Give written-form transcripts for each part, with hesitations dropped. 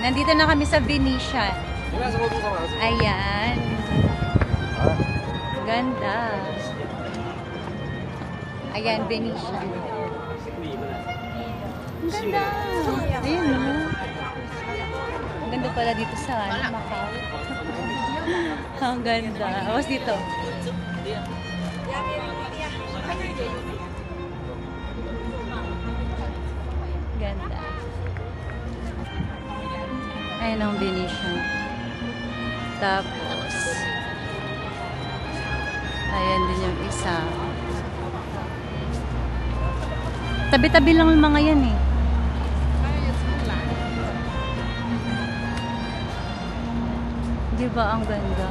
Nandito na kami sa Venetian. Ayan. Ganda. Ayan, Venetian. Ang ganda. Ayun, no? Ang ganda pala dito sa Macau. Ang ganda. Awas dito. Ganda. Ayan ang Venetian. Tapos, ayan din yung isa. Tabi-tabi lang yung mga yan eh. Diba ang ganda?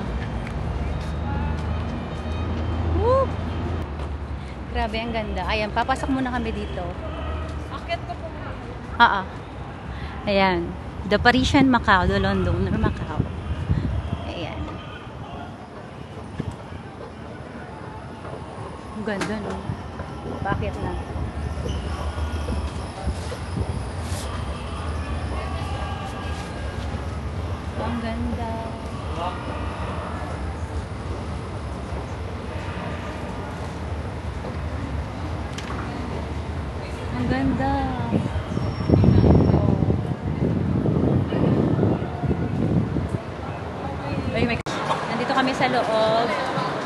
Woo! Grabe ang ganda. Ayan, papasok muna kami dito. Akit ko po. Ayan. The Parisian Macau, the Londoner Macau. Ayan. Ang ganda, no? Bakit na? Ang ganda. Ang ganda. Nandito kami sa loob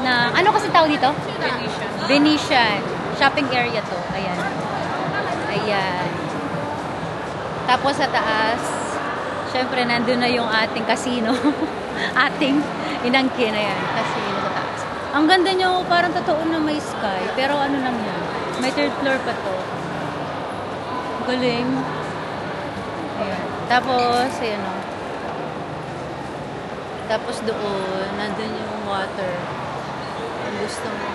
ng, ano kasi tawag dito? Venetian. Venetian. Shopping area to. Ayan. Ayan. Tapos sa taas, syempre nandun na yung ating casino. Ating inangkin na yan. Casino sa taas. Ang ganda nyo, parang totoo na may sky. Pero ano lang yan. May third floor pa to. Galing. Ayan. Tapos, ayan o. Tapos doon, nandun yung water. Ang gusto mo.